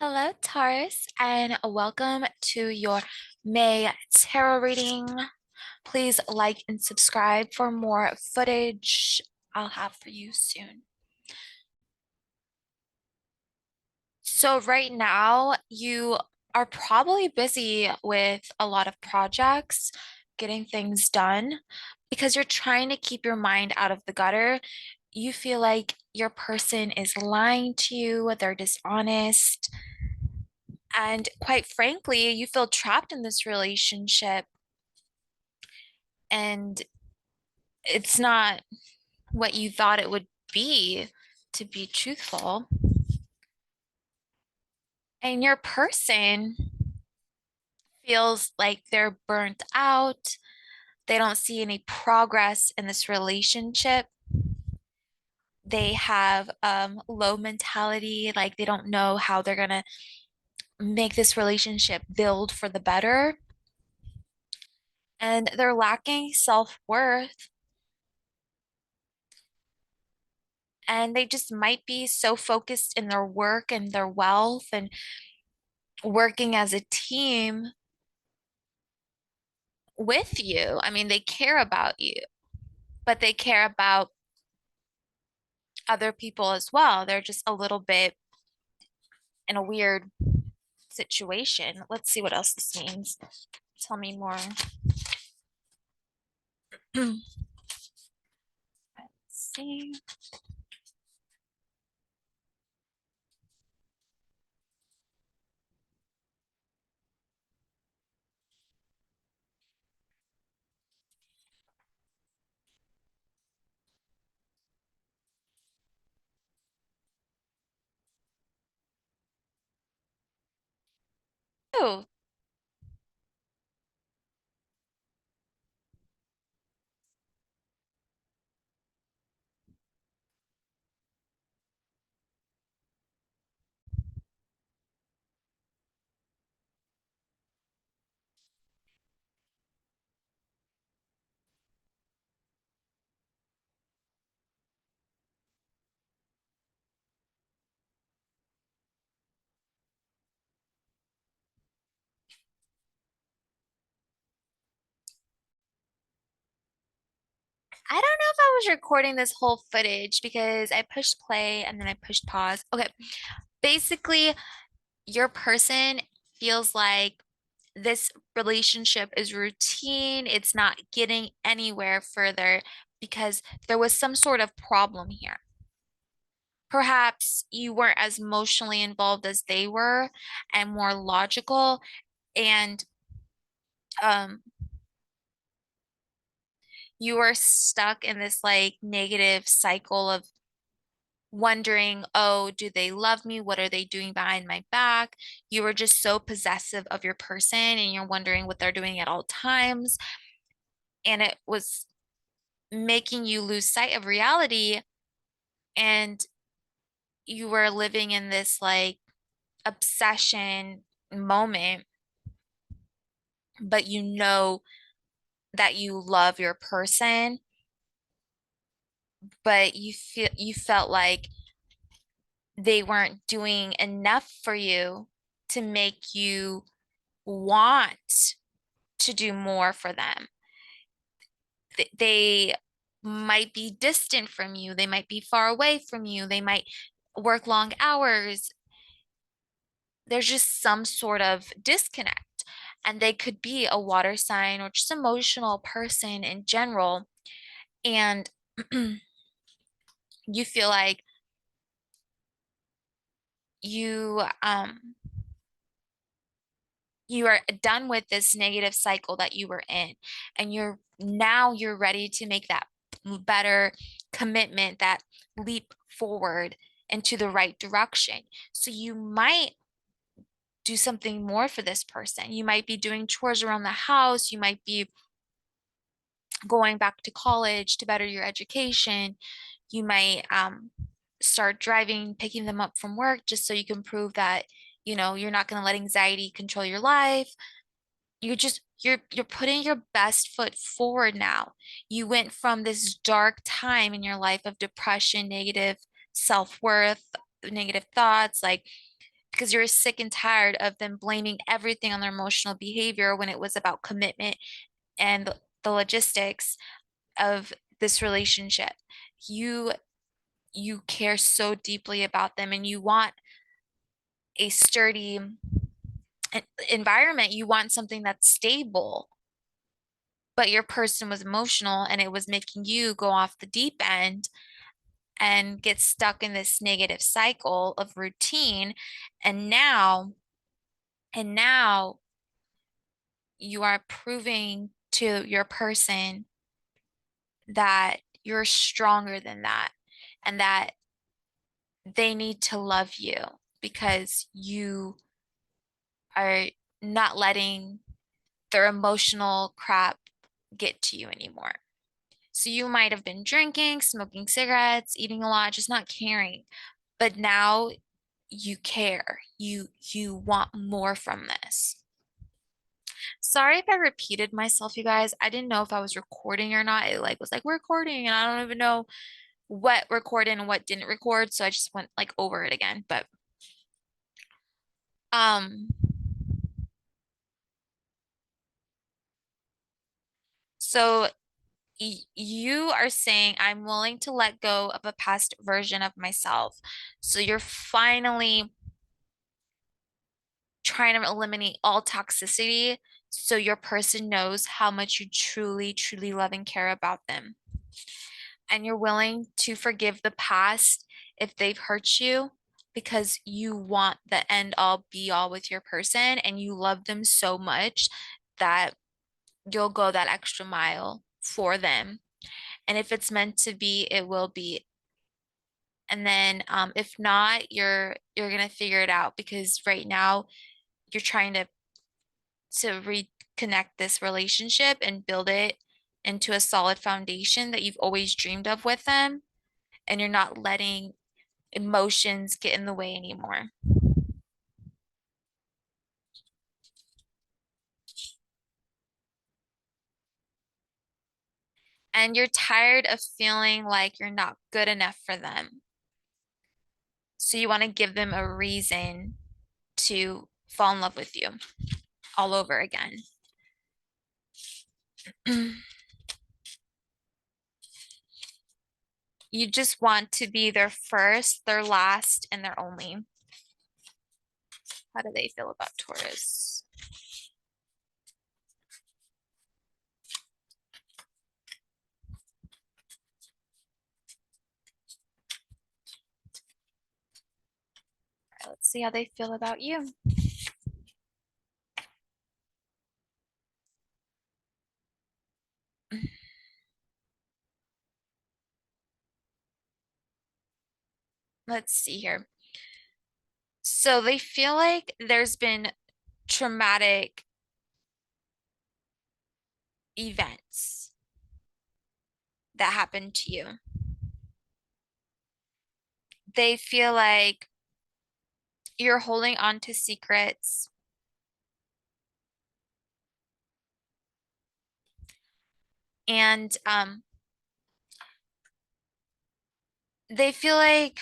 Hello, Taurus, and welcome to your May tarot reading. Please like and subscribe for more footage I'll have for you soon. So, right now, you are probably busy with a lot of projects, getting things done, because you're trying to keep your mind out of the gutter. You feel like your person is lying to you, they're dishonest. And quite frankly, you feel trapped in this relationship and it's not what you thought it would be, to be truthful. And your person feels like they're burnt out. They don't see any progress in this relationship. They have low mentality, like they don't know how they're gonna make this relationship build for the better. And they're lacking self-worth and they just might be so focused in their work and their wealth and working as a team with you. I mean, they care about you, but they care about other people as well. They're just a little bit in a weird situation. Let's see what else this means. Tell me more. Let's see. Oh, I don't know if I was recording this whole footage because I pushed play and then I pushed pause. Okay, basically, your person feels like this relationship is routine, it's not getting anywhere further because there was some sort of problem here. Perhaps you weren't as emotionally involved as they were and more logical, and um, you were stuck in this like negative cycle of wondering, oh, do they love me? What are they doing behind my back? You were just so possessive of your person and you're wondering what they're doing at all times. And it was making you lose sight of reality. And you were living in this like obsession moment, but you know that you love your person, but you felt like they weren't doing enough for you to make you want to do more for them. They might be distant from you, they might be far away from you, they might work long hours. There's just some sort of disconnect. And they could be a water sign or just emotional person in general. And you feel like you you are done with this negative cycle that you were in, and you're ready to make that better commitment, that leap forward into the right direction. So you might do something more for this person. You might be doing chores around the house, you might be going back to college to better your education. You might start driving, picking them up from work just so you can prove that, you're not going to let anxiety control your life. You're putting your best foot forward now. You went from this dark time in your life of depression, negative self-worth, negative thoughts, like, because you're sick and tired of them blaming everything on their emotional behavior when it was about commitment and the logistics of this relationship. You you care so deeply about them and you want a sturdy environment. You want something that's stable, but your person was emotional and it was making you go off the deep end and get stuck in this negative cycle of routine. And now you are proving to your person that you're stronger than that and that they need to love you because you are not letting their emotional crap get to you anymore. So you might have been drinking, smoking cigarettes, eating a lot, just not caring. But now you care. You want more from this. Sorry if I repeated myself, you guys. I didn't know if I was recording or not. It like was like we're recording and I don't even know what recorded and what didn't record, so I just went like over it again. But um so you are saying I'm willing to let go of a past version of myself. So you're finally trying to eliminate all toxicity so your person knows how much you truly, truly love and care about them. And you're willing to forgive the past if they've hurt you because you want the end all be all with your person and you love them so much that you'll go that extra mile for them. And if it's meant to be, it will be. And then if not, you're gonna figure it out because right now you're trying to reconnect this relationship and build it into a solid foundation that you've always dreamed of with them, and you're not letting emotions get in the way anymore. And you're tired of feeling like you're not good enough for them. So you want to give them a reason to fall in love with you all over again. You just want to be their first, their last, and their only. How do they feel about Taurus? All right, let's see how they feel about you. Let's see here. So they feel like there's been traumatic events that happened to you. They feel like you're holding on to secrets and they feel like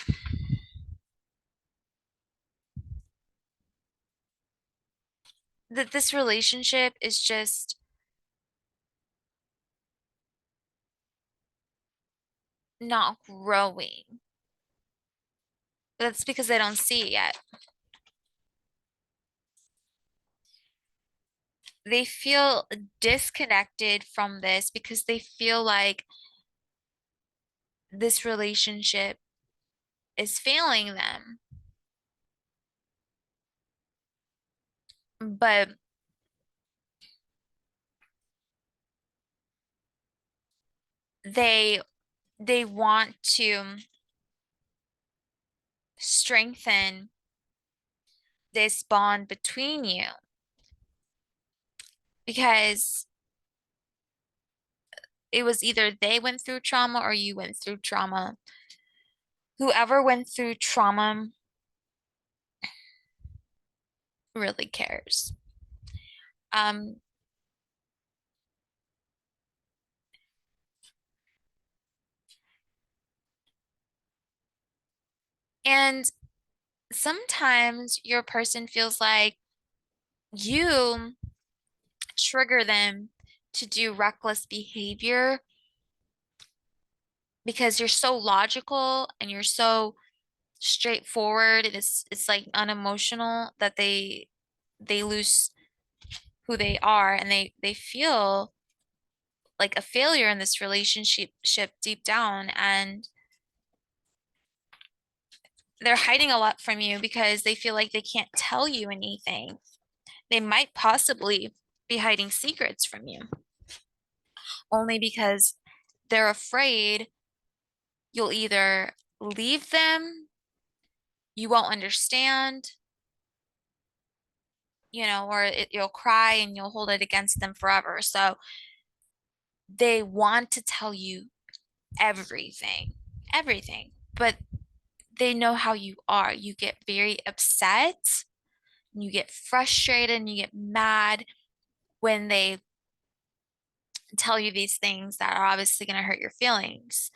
that this relationship is just not growing. That's because they don't see it yet. They feel disconnected from this because they feel like this relationship is failing them. But they they want to strengthen this bond between you because it was either they went through trauma or you went through trauma. Whoever went through trauma really cares. Um, and sometimes your person feels like you trigger them to do reckless behavior because you're so logical and you're so straightforward and it's like unemotional that they lose who they are and they feel like a failure in this relationship deep down, and they're hiding a lot from you because they feel like they can't tell you anything. They might possibly be hiding secrets from you only because they're afraid you'll either leave them, you won't understand, or you'll cry and you'll hold it against them forever. So they want to tell you everything, everything, but they know how you are. You get very upset, and you get frustrated, and you get mad when they tell you these things that are obviously going to hurt your feelings.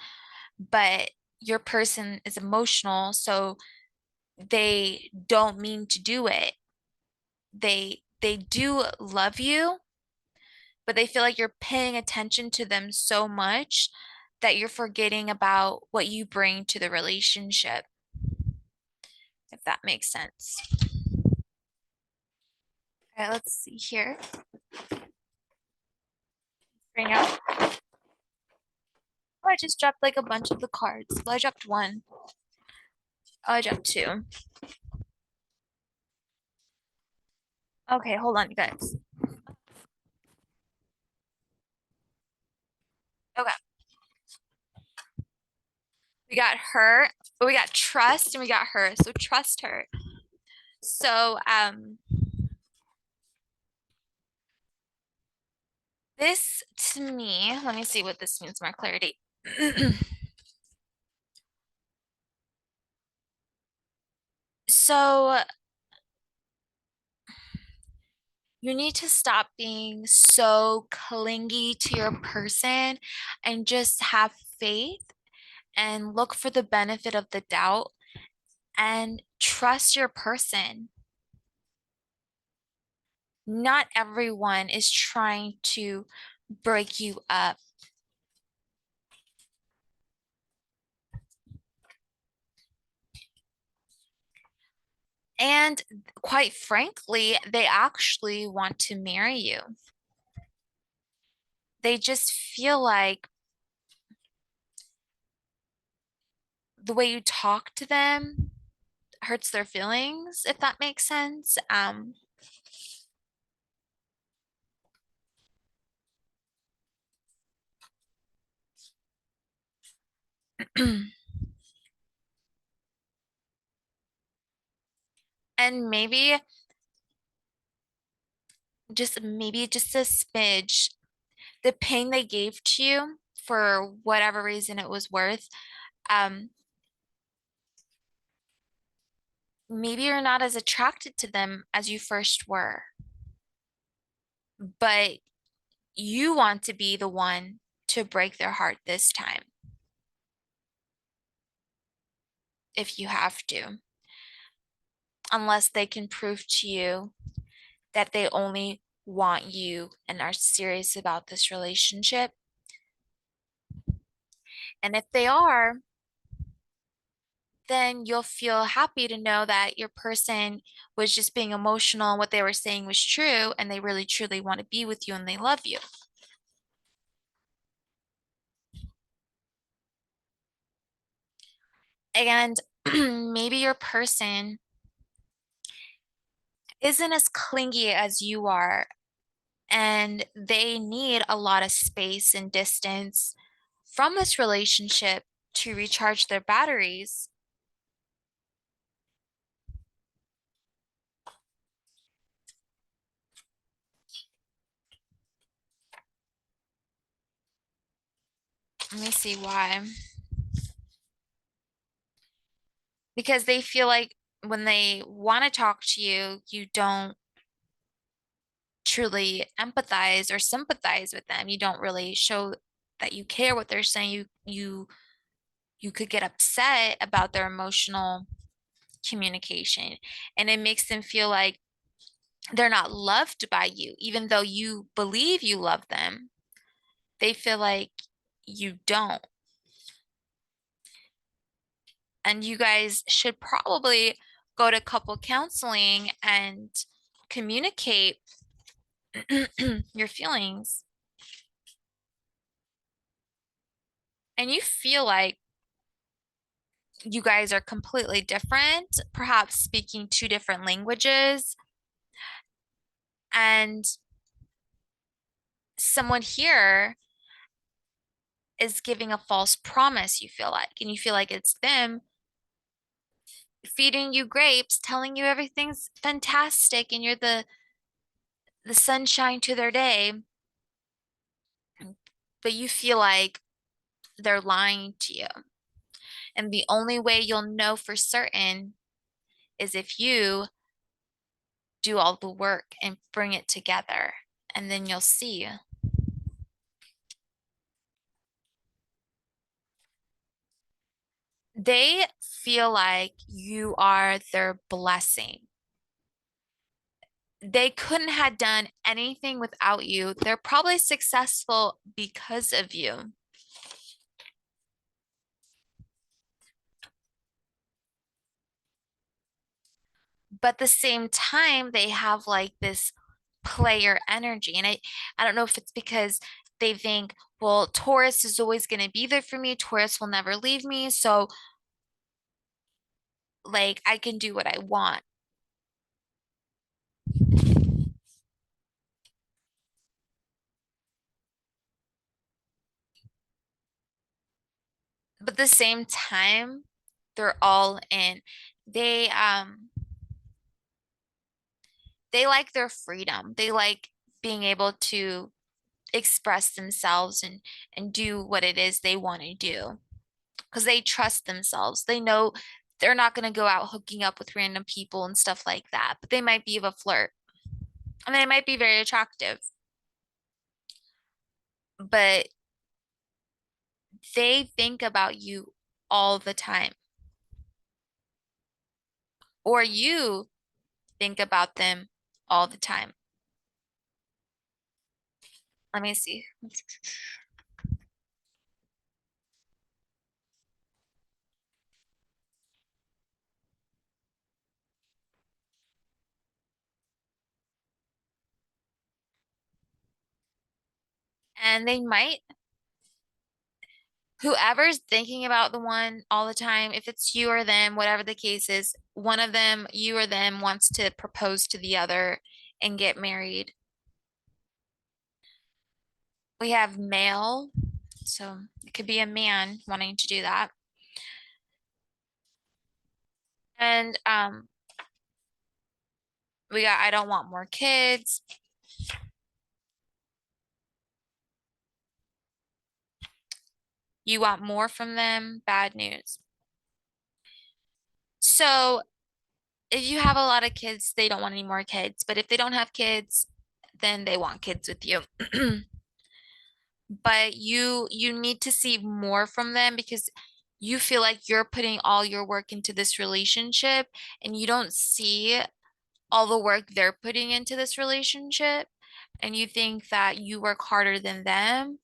But your person is emotional, so they don't mean to do it. They do love you, but they feel like you're paying attention to them so much that you're forgetting about what you bring to the relationship, if that makes sense. All right, let's see here. Bring out. Oh, I just dropped like a bunch of the cards. Well, I dropped one. Oh, I dropped two. Okay, hold on, you guys. Okay, we got her, but we got trust and we got her. So trust her. So, this to me, let me see what this means more clarity. So you need to stop being so clingy to your person and just have faith and look for the benefit of the doubt and trust your person. Not everyone is trying to break you up. And quite frankly, they actually want to marry you. They just feel like the way you talk to them hurts their feelings, if that makes sense. And maybe just a smidge, the pain they gave to you for whatever reason it was worth, um, maybe you're not as attracted to them as you first were, but you want to be the one to break their heart this time if you have to, unless they can prove to you that they only want you and are serious about this relationship. And if they are, then you'll feel happy to know that your person was just being emotional and what they were saying was true and they really truly want to be with you and they love you. And maybe your person isn't as clingy as you are and they need a lot of space and distance from this relationship to recharge their batteries. Let me see why. Because they feel like when they want to talk to you, you don't truly empathize or sympathize with them. You don't really show that you care what they're saying. You could get upset about their emotional communication, and it makes them feel like they're not loved by you, even though you believe you love them. They feel like you don't. And you guys should probably go to couple counseling and communicate your feelings. And you feel like you guys are completely different, perhaps speaking two different languages, and someone here is giving a false promise, you feel like, and you feel like it's them feeding you grapes, telling you everything's fantastic and you're the sunshine to their day, but you feel like they're lying to you. And the only way you'll know for certain is if you do all the work and bring it together, and then you'll see. They feel like you are their blessing. They couldn't have done anything without you. They're probably successful because of you. But at the same time, they have like this player energy. And I don't know if it's because they think, well, Taurus is always going to be there for me. Taurus will never leave me. So, like, I can do what I want. But at the same time, they're all in. They um they like their freedom. They like being able to express themselves and do what it is they want to do because they trust themselves. They know they're not going to go out hooking up with random people and stuff like that, but they might be of a flirt and they might be very attractive, but they think about you all the time, or you think about them all the time. Let me see. And they might, whoever's thinking about the one all the time, if it's you or them, whatever the case is, one of them, you or them, wants to propose to the other and get married. We have male, so it could be a man wanting to do that. And we got I don't want more kids. You want more from them, bad news. So if you have a lot of kids, they don't want any more kids. But if they don't have kids, then they want kids with you. But you need to see more from them because you feel like you're putting all your work into this relationship and you don't see all the work they're putting into this relationship, and you think that you work harder than them.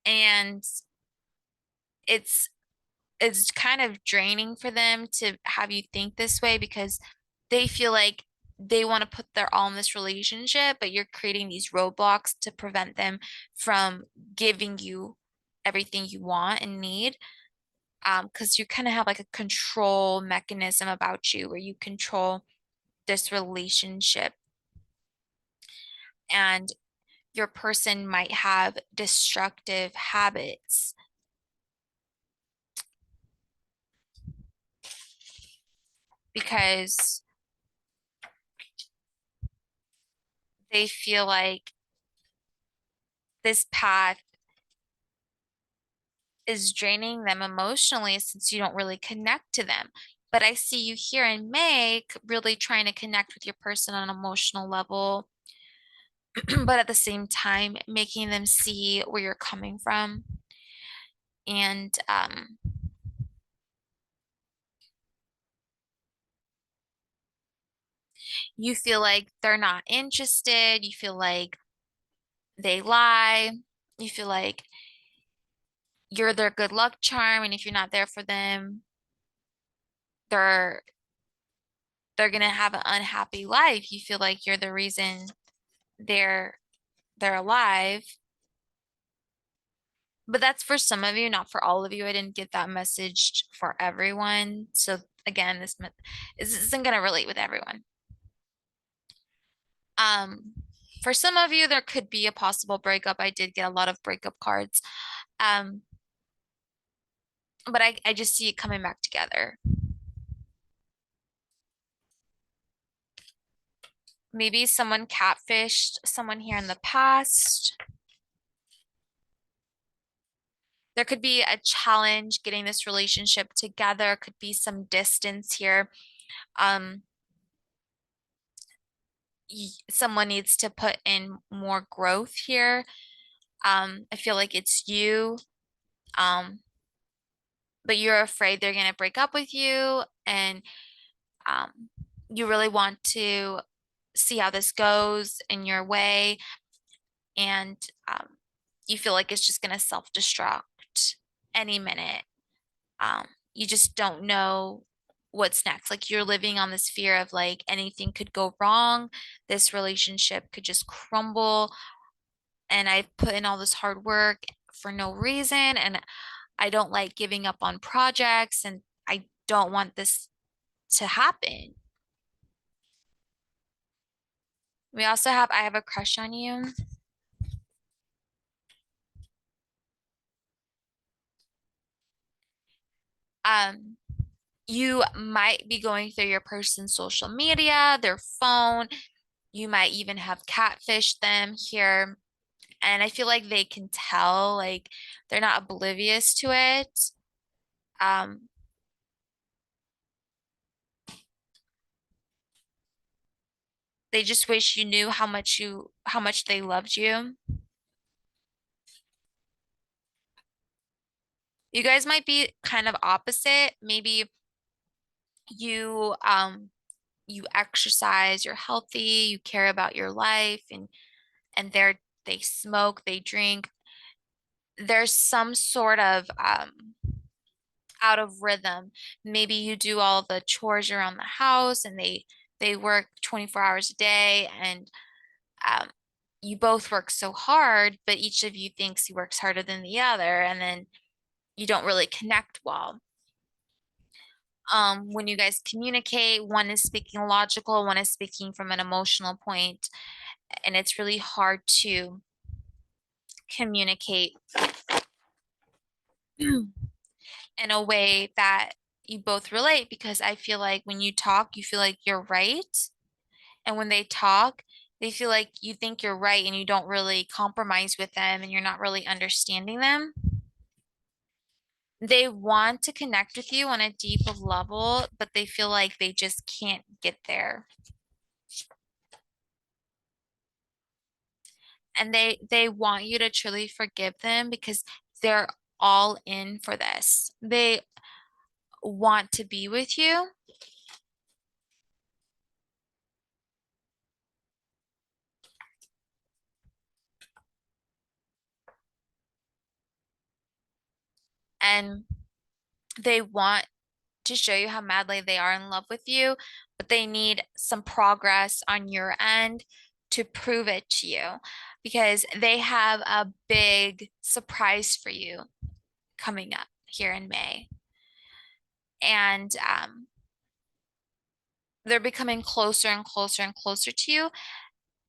And it's it's kind of draining for them to have you think this way because they feel like they want to put their all in this relationship, but you're creating these roadblocks to prevent them from giving you everything you want and need. Because you kind of have like a control mechanism about you where you control this relationship, and your person might have destructive habits because they feel like this path is draining them emotionally since you don't really connect to them. But I see you here in May really trying to connect with your person on an emotional level. but at the same time, making them see where you're coming from. And you feel like they're not interested, you feel like they lie, you feel like you're their good luck charm, and if you're not there for them, they're they're gonna have an unhappy life. You feel like you're the reason they're they're alive. But that's for some of you, not for all of you. I didn't get that message for everyone. So again, this isn't gonna relate with everyone. Um, for some of you, there could be a possible breakup. I did get a lot of breakup cards. Um, but I just see it coming back together. Maybe someone catfished someone here in the past. There could be a challenge getting this relationship together, could be some distance here. Um, Someone needs to put in more growth here. I feel like it's you, um, but you're afraid they're gonna break up with you, and um, you really want to see how this goes in your way, and um, you feel like it's just gonna self-destruct any minute. You just don't know what's next. Like you're living on this fear of like anything could go wrong, this relationship could just crumble, and I put in all this hard work for no reason, and I don't like giving up on projects, and I don't want this to happen. We also have I have a crush on you. Um, you might be going through your person's social media, their phone. You might even have catfished them here. And I feel like they can tell, like they're not oblivious to it. Um, they just wish you knew how much they loved you. You guys might be kind of opposite. Maybe you you exercise, you're healthy, you care about your life, and they smoke, they drink. There's some sort of out of rhythm. Maybe you do all the chores around the house, and they work 24 hours a day, and um, you both work so hard, but each of you thinks he works harder than the other, and then you don't really connect well. When you guys communicate, one is speaking logical, one is speaking from an emotional point, and it's really hard to communicate in a way that you both relate, because I feel like when you talk, you feel like you're right. And when they talk, they feel like you think you're right and you don't really compromise with them and you're not really understanding them. They want to connect with you on a deep level, but they feel like they just can't get there. And they want you to truly forgive them because they're all in for this. They want to be with you. And they want to show you how madly they are in love with you, but they need some progress on your end to prove it to you, because they have a big surprise for you coming up here in May. And they're becoming closer and closer and closer to you,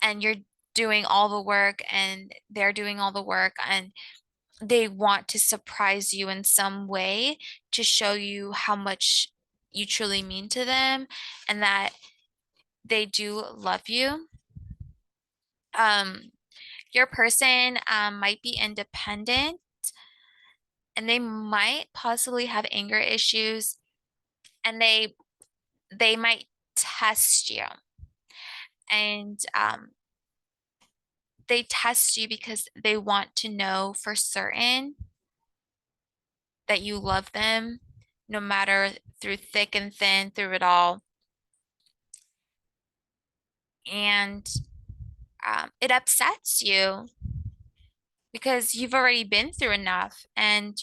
and you're doing all the work and they're doing all the work, and they want to surprise you in some way to show you how much you truly mean to them and that they do love you. Um, your person might be independent, and they might possibly have anger issues, and they might test you. And they test you because they want to know for certain that you love them, no matter through thick and thin, through it all. And it upsets you because you've already been through enough, and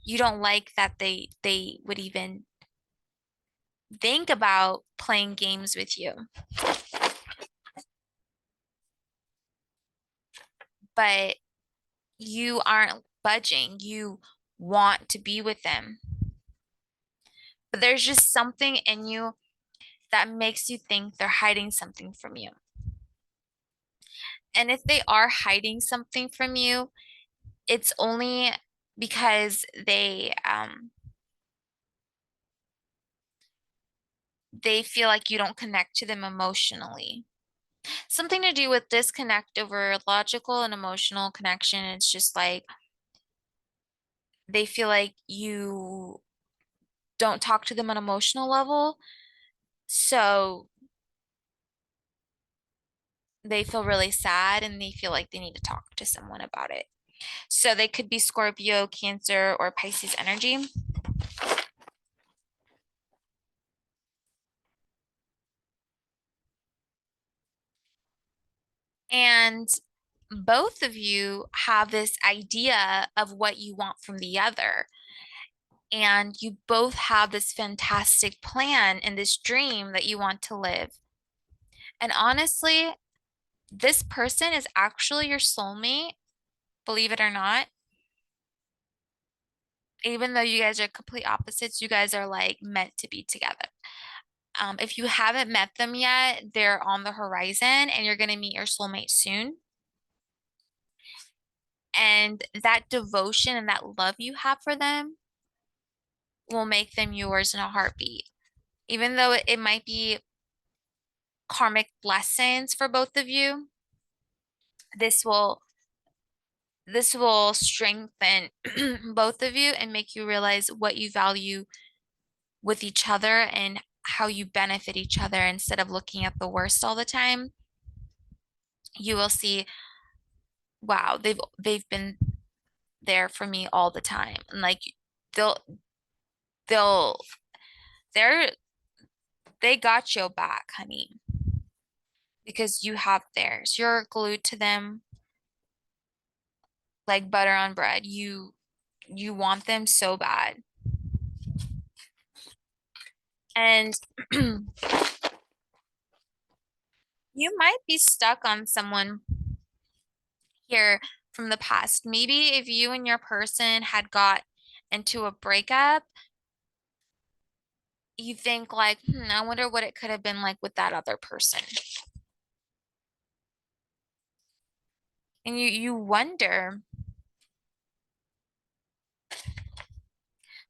you don't like that they would even think about playing games with you. But you aren't budging. You want to be with them. But there's just something in you that makes you think they're hiding something from you. And if they are hiding something from you, it's only because they feel like you don't connect to them emotionally. Something to do with disconnect over logical and emotional connection. It's just like they feel like you don't talk to them on an emotional level. So they feel really sad and they feel like they need to talk to someone about it. So they could be Scorpio, Cancer, or Pisces energy. And both of you have this idea of what you want from the other. And you both have this fantastic plan and this dream that you want to live. And honestly, this person is actually your soulmate, believe it or not. Even though you guys are complete opposites, you guys are like meant to be together. If you haven't met them yet, they're on the horizon and you're going to meet your soulmate soon. And that devotion and that love you have for them will make them yours in a heartbeat. Even though it might be karmic lessons for both of you, this will this will strengthen both of you and make you realize what you value with each other and how you benefit each other instead of looking at the worst all the time. You will see, wow, they've been there for me all the time. And like they'll they'll they're they got your back, honey, because you have theirs. You're glued to them like butter on bread. You want them so bad. And you might be stuck on someone here from the past. Maybe if you and your person had got into a breakup, you think like, I wonder what it could have been like with that other person. And you wonder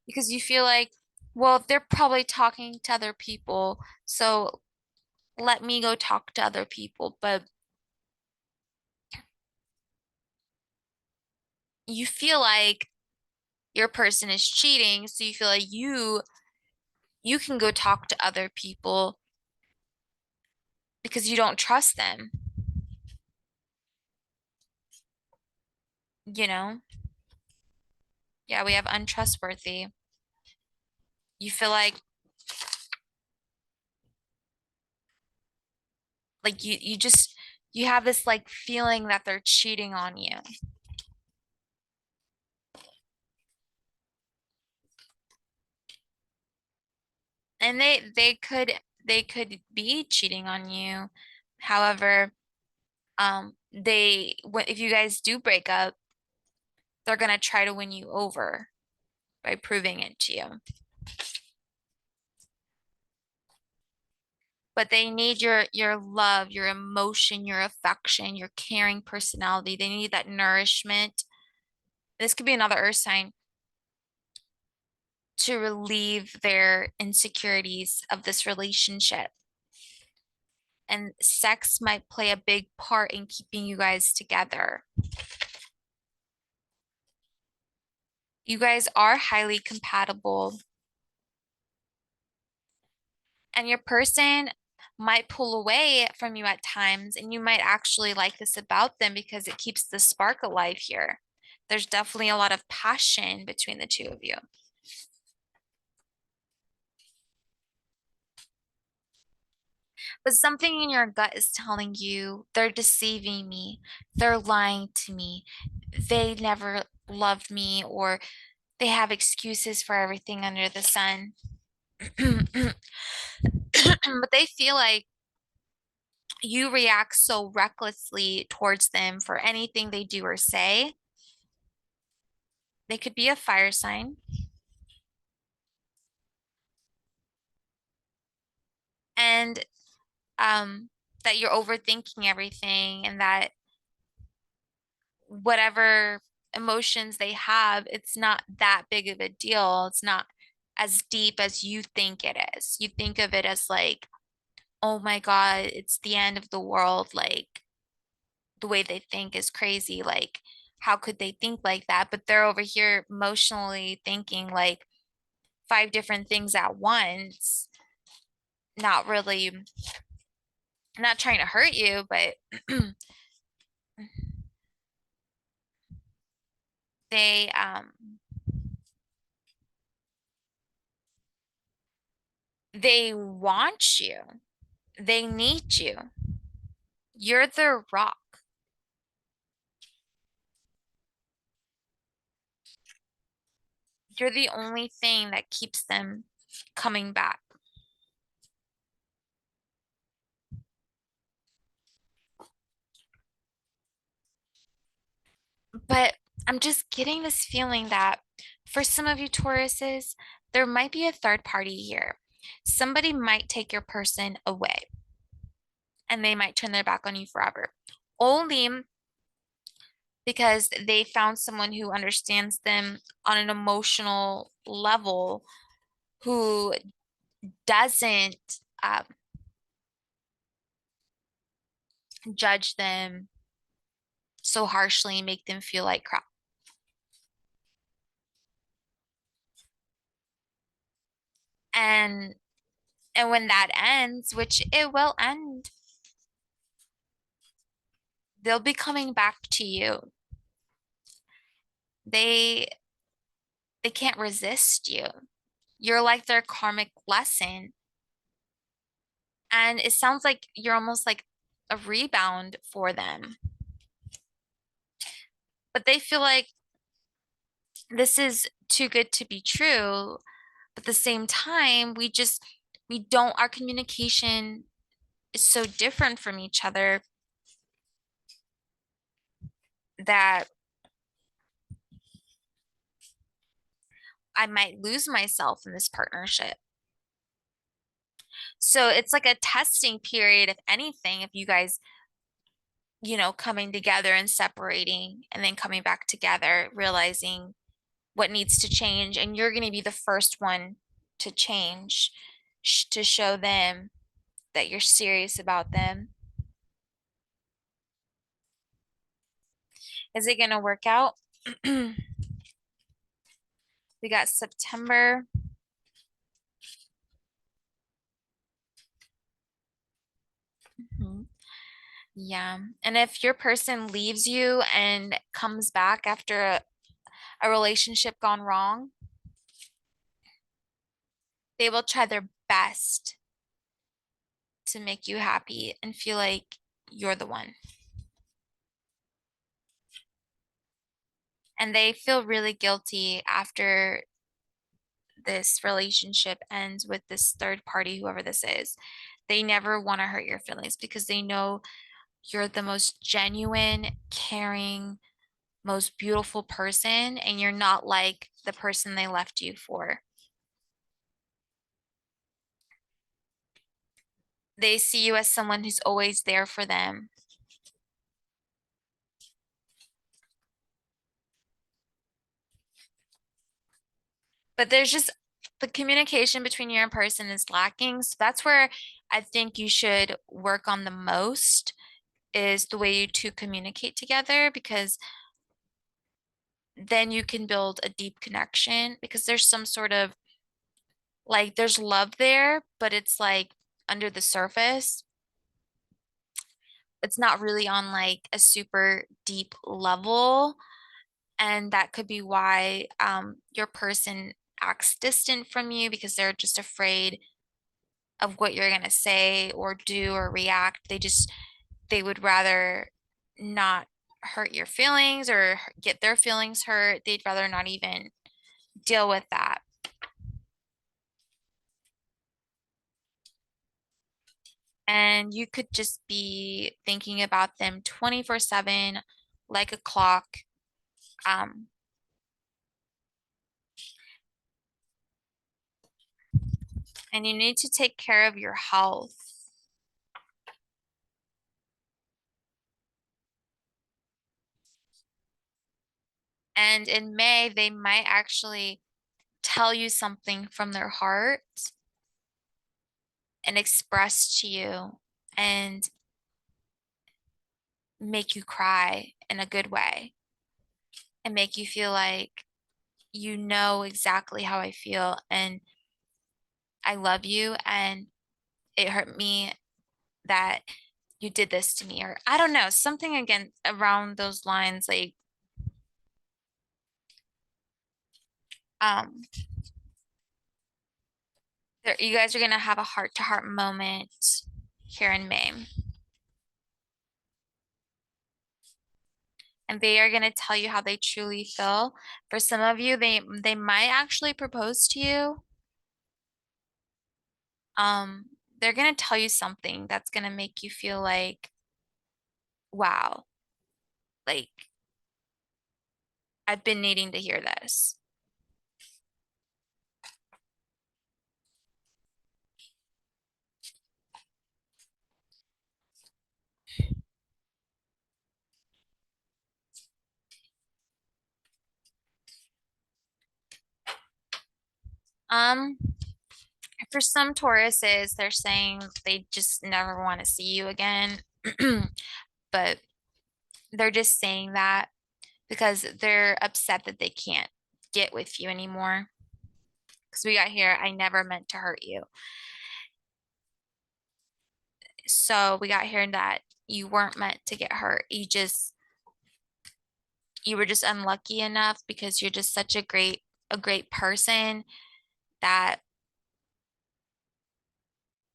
because you feel like, well, they're probably talking to other people, so let me go talk to other people. But you feel like your person is cheating, so you feel like you can go talk to other people because you don't trust them, you know? Yeah, we have untrustworthy. You feel like you just you have this like feeling that they're cheating on you. And they could be cheating on you. However, if you guys do break up, they're gonna try to win you over by proving it to you. But they need your love, your emotion, your affection, your caring personality. They need that nourishment. This could be another earth sign to relieve their insecurities of this relationship. And sex might play a big part in keeping you guys together. You guys are highly compatible. And your person might pull away from you at times, and you might actually like this about them because it keeps the spark alive here. There's definitely a lot of passion between the two of you. But something in your gut is telling you they're deceiving me, they're lying to me, they never loved me, or they have excuses for everything under the sun. But they feel like you react so recklessly towards them for anything they do or say. They could be a fire sign, and that you're overthinking everything, and that whatever emotions they have, it's not that big of a deal. It's not as deep as you think it is. You think of it as like, oh my God, it's the end of the world. Like the way they think is crazy. Like, how could they think like that? But they're over here emotionally thinking like five different things at once, not really, not trying to hurt you, but they um they want you. They need you. You're the rock. You're the only thing that keeps them coming back. But I'm just getting this feeling that for some of you Tauruses, there might be a third party here. Somebody might take your person away and they might turn their back on you forever. Only because they found someone who understands them on an emotional level, who doesn't um, judge them so harshly and make them feel like crap. And and when that ends, which it will end, they'll be coming back to you. They they can't resist you. You're like their karmic lesson. And it sounds like you're almost like a rebound for them. But they feel like this is too good to be true. But at the same time, we don't, our communication is so different from each other that I might lose myself in this partnership. So it's like a testing period, if anything, if you guys, coming together and separating and then coming back together, realizing what needs to change. And you're going to be the first one to change, to show them that you're serious about them. Is it going to work out? We got September. Mhm. Yeah. And if your person leaves you and comes back after a relationship gone wrong, they will try their best to make you happy and feel like you're the one. And they feel really guilty after this relationship ends with this third party, whoever this is. They never want to hurt your feelings because they know you're the most genuine, caring, most beautiful person, and you're not like the person they left you for. They see you as someone who's always there for them. But there's just the communication between you and person is lacking. So that's where I think you should work on the most, is the way you two communicate together, because then you can build a deep connection, because there's some sort of, like, there's love there, but it's like under the surface. It's not really on like a super deep level. And that could be why your person acts distant from you because they're just afraid of what you're going to say or do or react. They would rather not hurt your feelings or get their feelings hurt. They'd rather not even deal with that. And you could just be thinking about them 24/7 like a clock. Um, and you need to take care of your health. And in May, they might actually tell you something from their heart and express to you and make you cry in a good way and make you feel like you know exactly how I feel and I love you and it hurt me that you did this to me, or I don't know, something again around those lines. Like um you guys are gonna have a heart-to-heart moment here in May, and they are gonna tell you how they truly feel. For some of you, they might actually propose to you. They're gonna tell you something that's gonna make you feel like, wow, like I've been needing to hear this. Um, for some Tauruses, they're saying they just never want to see you again. But they're just saying that because they're upset that they can't get with you anymore. Because we got here, I never meant to hurt you. So we got here that you weren't meant to get hurt. You were just unlucky enough because you're just such a great person that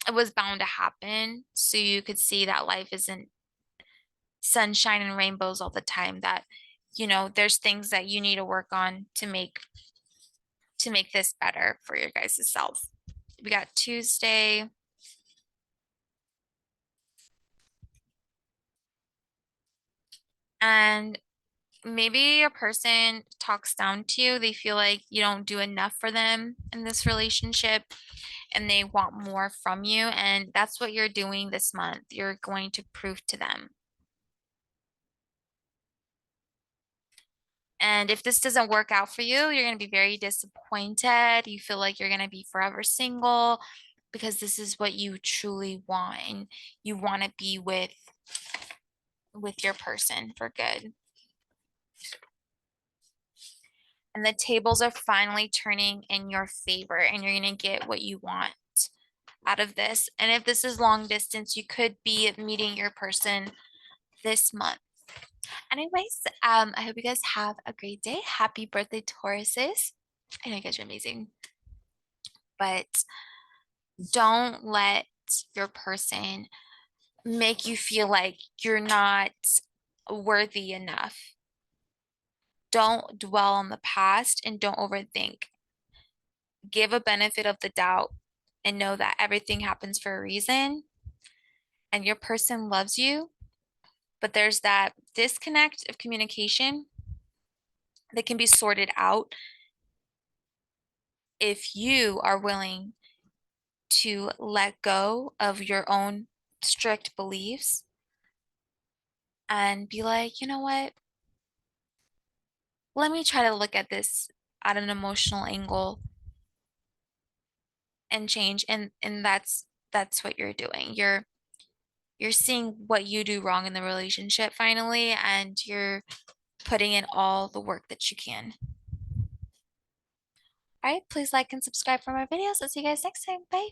it was bound to happen. So you could see that life isn't sunshine and rainbows all the time, that there's things that you need to work on to make this better for your guys' self. We got Tuesday. And maybe a person talks down to you. They feel like you don't do enough for them in this relationship and they want more from you. And that's what you're doing this month. You're going to prove to them. And if this doesn't work out for you, you're going to be very disappointed. You feel like you're going to be forever single because this is what you truly want and you want to be with your person for good. And the tables are finally turning in your favor and you're going to get what you want out of this. And if this is long distance, you could be meeting your person this month. Anyways, I hope you guys have a great day. Happy birthday, Tauruses. I know you guys are amazing, but don't let your person make you feel like you're not worthy enough. Don't dwell on the past and don't overthink. Give a benefit of the doubt and know that everything happens for a reason and your person loves you. But there's that disconnect of communication that can be sorted out if you are willing to let go of your own strict beliefs and be like, you know what? Let me try to look at this at an emotional angle and change. And that's what you're doing. You're seeing what you do wrong in the relationship finally, and you're putting in all the work that you can. All right, please like and subscribe for more videos. I'll see you guys next time. Bye.